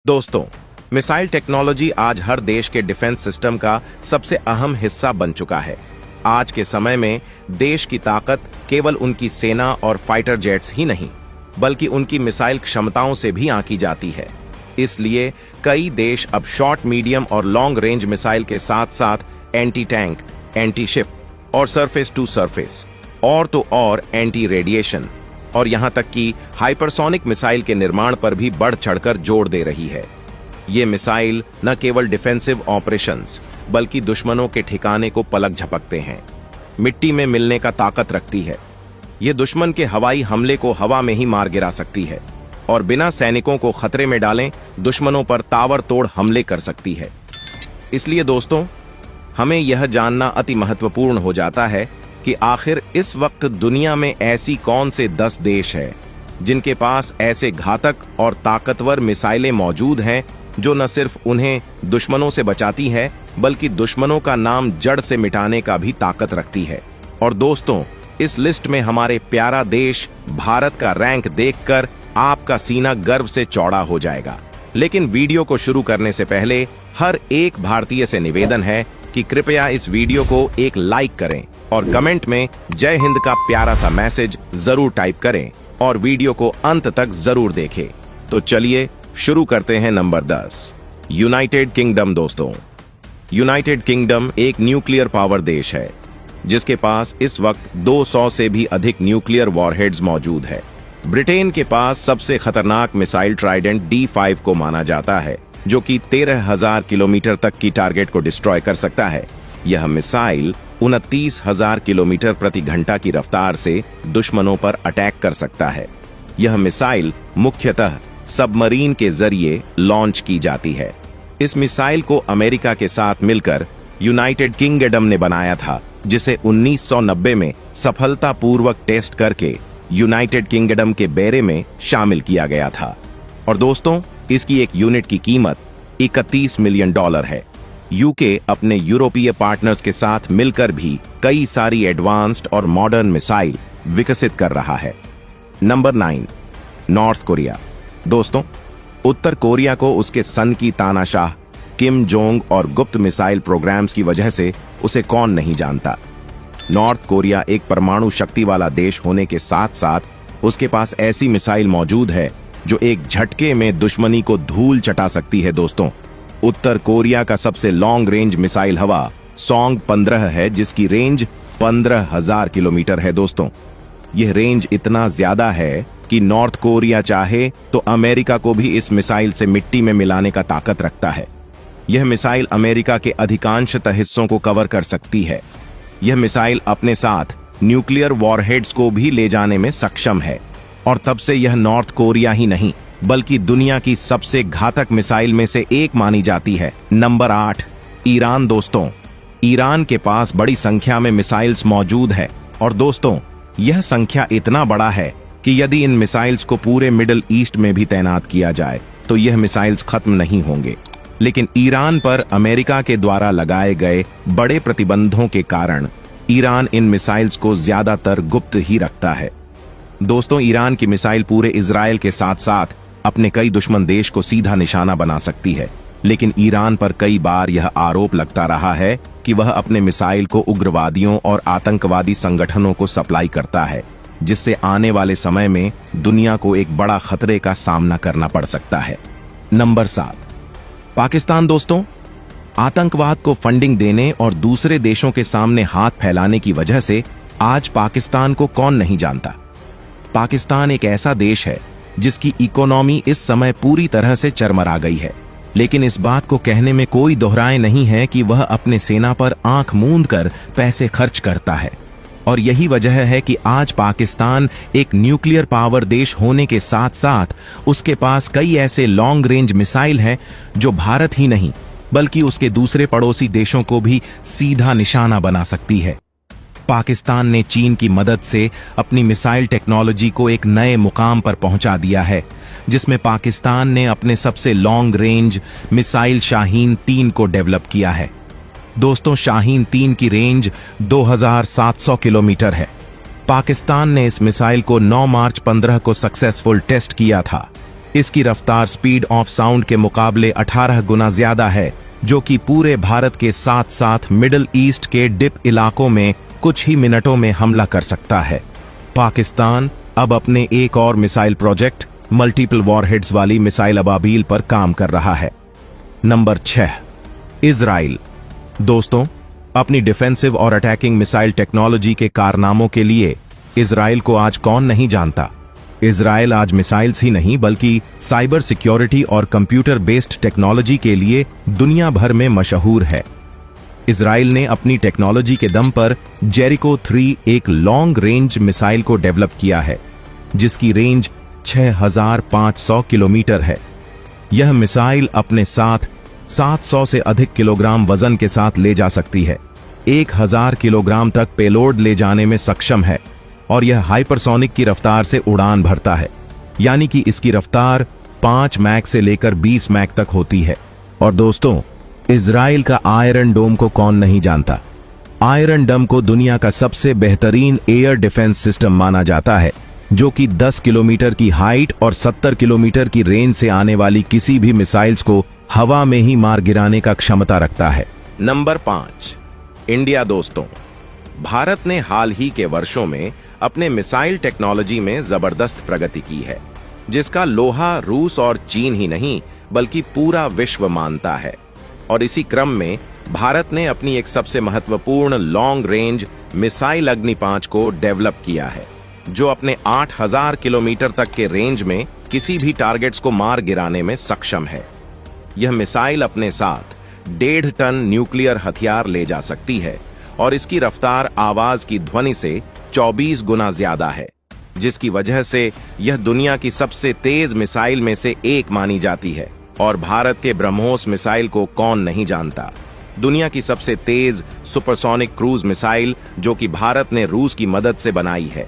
दोस्तों, missile technology आज हर देश के डिफेंस सिस्टम का सबसे अहम हिस्सा बन चुका है। आज के समय में देश की ताकत केवल उनकी सेना और फाइटर जेट्स ही नहीं, बल्कि उनकी मिसाइल क्षमताओं से भी आंकी जाती है। इसलिए कई देश अब शॉर्ट, मीडियम और लॉन्ग रेंज मिसाइल के साथ साथ एंटी टैंक, एंटी शिप और सरफेस टू सरफेस और तो और एंटी रेडिएशन और यहां तक कि हाइपरसोनिक मिसाइल के निर्माण पर भी बढ़ चढ़कर जोर दे रही है। ये मिसाइल न केवल डिफेंसिव ऑपरेशंस बल्कि दुश्मनों के ठिकाने को पलक झपकते हैं, मिट्टी में मिलने का ताकत रखती है। ये दुश्मन के हवाई हमले को हवा में ही मार गिरा सकती है और बिना सैनिकों को खतरे में डालें दुश्मनों पर ताबड़तोड़ हमले कर सकती है। इसलिए दोस्तों, हमें यह जानना अति महत्वपूर्ण हो जाता है कि आखिर इस वक्त दुनिया में ऐसी कौन से 10 देश हैं जिनके पास ऐसे घातक और ताकतवर मिसाइलें मौजूद हैं जो न सिर्फ उन्हें दुश्मनों से बचाती है बल्कि दुश्मनों का नाम जड़ से मिटाने का भी ताकत रखती है। और दोस्तों, इस लिस्ट में हमारे प्यारा देश भारत का रैंक देखकर आपका सीना गर्व से चौड़ा हो जाएगा। लेकिन वीडियो को शुरू करने से पहले हर एक भारतीय से निवेदन है कि कृपया इस वीडियो को एक लाइक करें और कमेंट में जय हिंद का प्यारा सा मैसेज जरूर टाइप करें और वीडियो को अंत तक जरूर देखें। तो चलिए शुरू करते हैं। Number 10, United kingdom. दोस्तों, यूनाइटेड किंगडम एक न्यूक्लियर पावर देश है जिसके पास इस वक्त 200 से भी अधिक न्यूक्लियर वॉरहेड्स मौजूद है। ब्रिटेन के पास सबसे खतरनाक मिसाइल ट्राइडेंट D5 को माना जाता है जो कि 13,000 किलोमीटर तक की टारगेट को डिस्ट्रॉय कर सकता है। यह मिसाइल 29,000 किलोमीटर प्रति घंटा की रफ्तार से दुश्मनों पर अटैक कर सकता है। यह मिसाइल मुख्यतः सबमरीन के जरिए लॉन्च की जाती है। इस मिसाइल को अमेरिका के साथ मिलकर यूनाइटेड किंगडम ने बनाया था, जिसे 1990 में सफलतापूर्वक टेस्ट करके यूनाइटेड किंगडम के बेरे में शामिल किया गया था। और दोस्तों, इसकी एक यूनिट की कीमत $31 मिलियन है। यूके अपने यूरोपीय पार्टनर्स के साथ मिलकर भी कई सारी एडवांस्ड और मॉडर्न मिसाइल विकसित कर रहा है। Number 9, north Korea. दोस्तों, उत्तर कोरिया को उसके सन की तानाशाह किम जोंग और गुप्त मिसाइल प्रोग्राम्स की वजह से उसे कौन नहीं जानता। नॉर्थ कोरिया एक परमाणु शक्ति वाला देश होने के साथ साथ उसके पास ऐसी मिसाइल मौजूद है जो एक झटके में दुश्मनी को धूल चटा सकती है। दोस्तों, उत्तर कोरिया का सबसे लॉन्ग रेंज मिसाइल हवा सॉन्ग 15 है जिसकी रेंज 15,000 किलोमीटर है। दोस्तों, यह रेंज इतना ज्यादा है कि नॉर्थ कोरिया चाहे तो अमेरिका को भी इस मिसाइल से मिट्टी में मिलाने का ताकत रखता है। यह मिसाइल अमेरिका के अधिकांशतः हिस्सों को कवर कर सकती है। यह मिसाइल अपने साथ न्यूक्लियर वॉरहेड्स को भी ले जाने में सक्षम है और तब से यह नॉर्थ कोरिया ही नहीं बल्कि दुनिया की सबसे घातक मिसाइल में से एक मानी जाती है। Number 8, Iran. दोस्तों, ईरान के पास बड़ी संख्या में मिसाइल्स मौजूद है और दोस्तों, यह संख्या इतना बड़ा है कि यदि इन मिसाइल्स को पूरे मिडिल ईस्ट में भी तैनात किया जाए तो यह मिसाइल्स खत्म नहीं होंगे। लेकिन ईरान पर अमेरिका के द्वारा लगाए गए बड़े प्रतिबंधों के कारण ईरान इन मिसाइल्स को ज्यादातर गुप्त ही रखता है। दोस्तों, ईरान की मिसाइल पूरे इजराइल के साथ साथ अपने कई दुश्मन देश को सीधा निशाना बना सकती है, लेकिन ईरान पर कई बार यह आरोप लगता रहा है कि वह अपने मिसाइल को उग्रवादियों और आतंकवादी संगठनों को सप्लाई करता है, जिससे आने वाले समय में दुनिया को एक बड़ा खतरे का सामना करना पड़ सकता है। नंबर 7, पाकिस्तान। दोस्तों, आतंकवाद को फंडिंग देने और दूसरे देशों के सामने हाथ फैलाने की वजह से आज पाकिस्तान को कौन नहीं जानता। पाकिस्तान एक ऐसा देश है जिसकी इकोनॉमी इस समय पूरी तरह से चरमरा गई है, लेकिन इस बात को कहने में कोई दोहराए नहीं है कि वह अपने सेना पर आंख मूंद कर पैसे खर्च करता है। और यही वजह है कि आज पाकिस्तान एक न्यूक्लियर पावर देश होने के साथ साथ उसके पास कई ऐसे लॉन्ग रेंज मिसाइल हैं जो भारत ही नहीं बल्कि उसके दूसरे पड़ोसी देशों को भी सीधा निशाना बना सकती है। पाकिस्तान ने चीन की मदद से अपनी मिसाइल टेक्नोलॉजी को एक नए मुकाम पर पहुंचा दिया है, जिसमें पाकिस्तान ने अपने सबसे लॉन्ग रेंज मिसाइल शाहीन 3 को डेवलप किया है। दोस्तों, शाहीन 3 की रेंज 2,700 किलोमीटर है। पाकिस्तान ने इस मिसाइल को 9 मार्च 15 को सक्सेसफुल टेस्ट किया था। इसकी रफ्तार स्पीड ऑफ साउंड के मुकाबले 18 गुना ज्यादा है, जो कि पूरे भारत के साथ साथ मिडिल ईस्ट के डिप इलाकों में कुछ ही मिनटों में हमला कर सकता है। पाकिस्तान अब अपने एक और मिसाइल प्रोजेक्ट मल्टीपल वॉरहेड्स वाली मिसाइल अबाबील पर काम कर रहा है। Number 6, Israel. दोस्तों, अपनी डिफेंसिव और अटैकिंग मिसाइल टेक्नोलॉजी के कारनामों के लिए इजराइल को आज कौन नहीं जानता। इजराइल आज मिसाइल्स ही नहीं बल्कि साइबर सिक्योरिटी और कंप्यूटर बेस्ड टेक्नोलॉजी के लिए दुनिया भर में मशहूर है। इजराइल ने अपनी टेक्नोलॉजी के दम पर जेरिको 3 एक लॉन्ग रेंज मिसाइल को डेवलप किया है, जिसकी रेंज 6500 किलोमीटर है। यह मिसाइल अपने साथ 700 से अधिक किलोग्राम वजन के साथ ले जा सकती है, 1000 किलोग्राम तक पेलोड ले जाने में सक्षम है और यह हाइपरसोनिक की रफ्तार से उड़ान भरता है, यानी कि इसकी रफ्तार 5 मैक से लेकर 20 मैक तक होती है। और दोस्तों, इजराइल का आयरन डोम को कौन नहीं जानता। आयरन डोम को दुनिया का सबसे बेहतरीन एयर डिफेंस सिस्टम माना जाता है, जो कि 10 किलोमीटर की हाइट और 70 किलोमीटर की रेंज से आने वाली किसी भी मिसाइल्स को हवा में ही मार गिराने का क्षमता रखता है। Number 5, India. दोस्तों, भारत ने हाल ही के वर्षों में अपने मिसाइल टेक्नोलॉजी में जबरदस्त प्रगति की है, जिसका लोहा रूस और चीन ही नहीं बल्कि पूरा विश्व मानता है। और इसी क्रम में भारत ने अपनी एक सबसे महत्वपूर्ण लॉन्ग रेंज मिसाइल अग्नि 5 को डेवलप किया है, जो अपने 8000 किलोमीटर तक के रेंज में किसी भी टारगेट्स को मार गिराने में सक्षम है। यह मिसाइल अपने साथ 1.5 टन न्यूक्लियर हथियार ले जा सकती है और इसकी रफ्तार आवाज की ध्वनि से 24 गुना ज्यादा है, जिसकी वजह से यह दुनिया की सबसे तेज मिसाइल में से एक मानी जाती है। और भारत के ब्रह्मोस मिसाइल को कौन नहीं जानता। दुनिया की सबसे तेज सुपरसोनिक क्रूज मिसाइल, जो कि भारत ने रूस की मदद से बनाई है।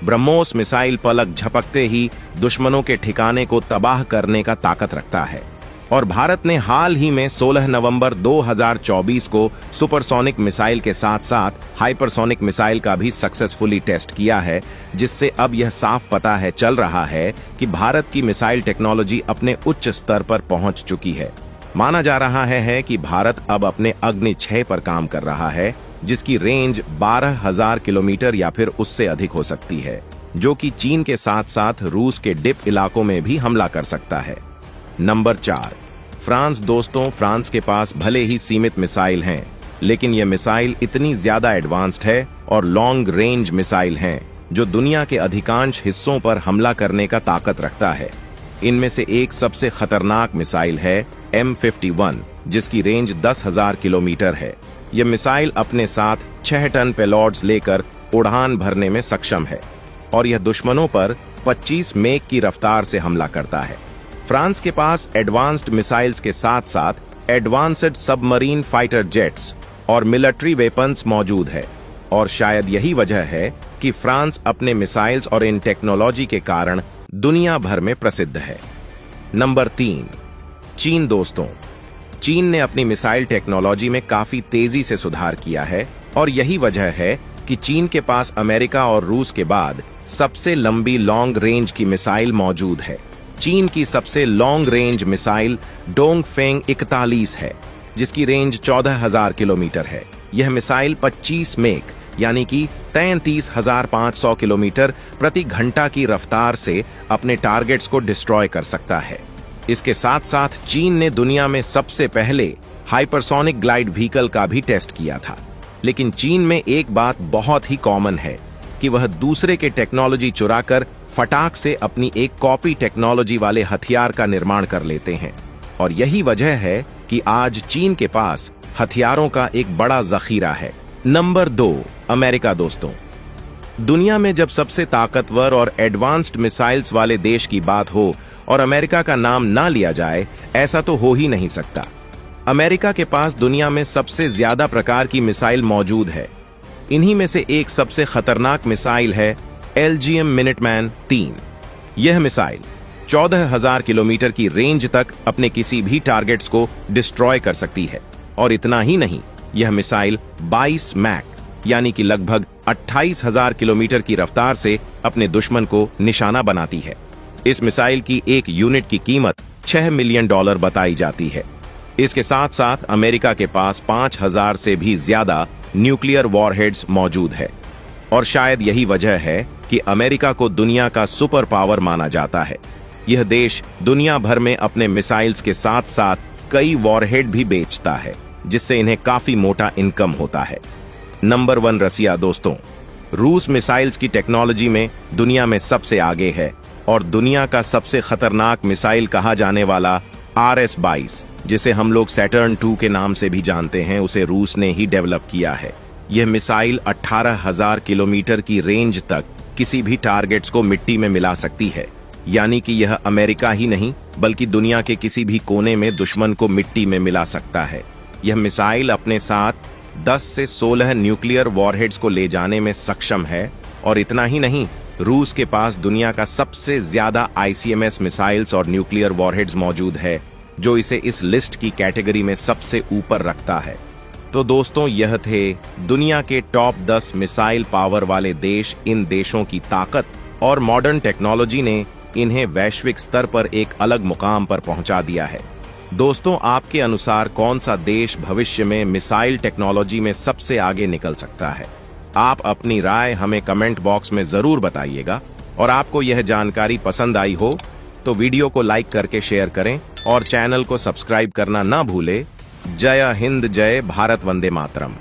ब्रह्मोस मिसाइल पलक झपकते ही दुश्मनों के ठिकाने को तबाह करने का ताकत रखता है। और भारत ने हाल ही में 16 नवंबर 2024 को सुपरसोनिक मिसाइल के साथ साथ हाइपरसोनिक मिसाइल का भी सक्सेसफुली टेस्ट किया है, जिससे अब यह साफ पता है चल रहा है कि भारत की मिसाइल टेक्नोलॉजी अपने उच्च स्तर पर पहुंच चुकी है। माना जा रहा है कि भारत अब अपने अग्नि 6 पर काम कर रहा है, जिसकी रेंज 12,000 किलोमीटर या फिर उससे अधिक हो सकती है, जो कि चीन के साथ साथ रूस के डिप इलाकों में भी हमला कर सकता है। Number 4, France. दोस्तों, फ्रांस के पास भले ही सीमित मिसाइल हैं, लेकिन यह मिसाइल इतनी ज्यादा एडवांस्ड है और लॉन्ग रेंज मिसाइल हैं, जो दुनिया के अधिकांश हिस्सों पर हमला करने का ताकत रखता है। इनमें से एक सबसे खतरनाक मिसाइल है M51, जिसकी रेंज 10,000 किलोमीटर है। यह मिसाइल अपने साथ 6 टन पेलोड्स लेकर उड़ान भरने में सक्षम है और यह दुश्मनों पर 25 मैक की रफ्तार से हमला करता है। फ्रांस के पास एडवांस्ड मिसाइल्स के साथ साथ एडवांस्ड सबमरीन फाइटर जेट्स और मिलिट्री वेपन्स मौजूद है और शायद यही वजह है कि फ्रांस अपने मिसाइल्स और इन टेक्नोलॉजी के कारण दुनिया भर में प्रसिद्ध है। नंबर 3, चीन। दोस्तों, चीन ने अपनी मिसाइल टेक्नोलॉजी में काफी तेजी से सुधार किया है और यही वजह है कि चीन के पास अमेरिका और रूस के बाद सबसे लंबी लॉन्ग रेंज की मिसाइल मौजूद है। चीन की सबसे लॉन्ग रेंज मिसाइल डोंगफेंग 41 है, जिसकी रेंज 14,000 किलोमीटर है। यह मिसाइल 25 मैक यानी कि 33,500 किलोमीटर प्रति घंटा की रफ्तार से अपने टारगेट्स को डिस्ट्रॉय कर सकता है। इसके साथ साथ चीन ने दुनिया में सबसे पहले हाइपरसोनिक ग्लाइड व्हीकल का भी टेस्ट किया था। लेकिन चीन में एक बात बहुत ही कॉमन है कि वह दूसरे के टेक्नोलॉजी चुराकर फटाक से अपनी एक कॉपी टेक्नोलॉजी वाले हथियार का निर्माण कर लेते हैं और यही वजह है कि आज चीन के पास हथियारों का एक बड़ा जखीरा है। Number 2, America. दोस्तों, दुनिया में जब सबसे ताकतवर और एडवांस्ड मिसाइल्स वाले देश की बात हो और अमेरिका का नाम ना लिया जाए, ऐसा तो हो ही नहीं सकता। अमेरिका के पास दुनिया में सबसे ज्यादा प्रकार की मिसाइल मौजूद है। इन्हीं में से एक सबसे खतरनाक मिसाइल है LGM मिनटमैन 3। यह मिसाइल 14,000 किलोमीटर की रेंज तक अपने किसी भी टारगेट्स को डिस्ट्रॉय कर सकती है और इतना ही नहीं, यह मिसाइल 22 मैक यानी कि लगभग 28,000 किलोमीटर की रफ्तार से अपने दुश्मन को निशाना बनाती है। इस मिसाइल की एक यूनिट की कीमत $6 मिलियन बताई जाती है। इसके साथ साथ अमेरिका के पास 5000 से भी ज्यादा न्यूक्लियर वॉरहेड्स मौजूद है और शायद यही वजह है कि अमेरिका को दुनिया का सुपर पावर माना जाता है। यह देश दुनिया भर में अपने मिसाइल्स के साथ साथ कई वॉरहेड भी बेचता है, जिससे इन्हें काफी मोटा इनकम होता है। नंबर 1 रसिया। दोस्तों, रूस मिसाइल्स की टेक्नोलॉजी में दुनिया में सबसे आगे है और दुनिया का सबसे खतरनाक मिसाइल कहा जाने वाला RS-22, जिसे हम लोग सैटर्न 2 के नाम से भी जानते हैं, उसे रूस ने ही डेवलप किया है। यह मिसाइल 18,000 किलोमीटर की रेंज तक किसी भी टारगेट्स को मिट्टी में मिला सकती है, यानी कि यह अमेरिका ही नहीं बल्कि दुनिया के किसी भी कोने में दुश्मन को मिट्टी में मिला सकता है। यह मिसाइल अपने साथ 10 से 16 न्यूक्लियर वॉरहेड्स को ले जाने में सक्षम है और इतना ही नहीं, रूस के पास दुनिया का सबसे ज्यादा ICMS मिसाइल्स और न्यूक्लियर वॉरहेड्स मौजूद है, जो इसे इस लिस्ट की कैटेगरी में सबसे ऊपर रखता है। तो दोस्तों, यह थे दुनिया के टॉप 10 मिसाइल पावर वाले देश। इन देशों की ताकत और मॉडर्न टेक्नोलॉजी ने इन्हें वैश्विक स्तर पर एक अलग मुकाम पर पहुंचा दिया है। दोस्तों, आपके अनुसार कौन सा देश भविष्य में मिसाइल टेक्नोलॉजी में सबसे आगे निकल सकता है? आप अपनी राय हमें कमेंट बॉक्स में जरूर बताइएगा और आपको यह जानकारी पसंद आई हो तो वीडियो को लाइक करके शेयर करें और चैनल को सब्सक्राइब करना ना भूले। जय हिंद, जय भारत, वंदे मातरम।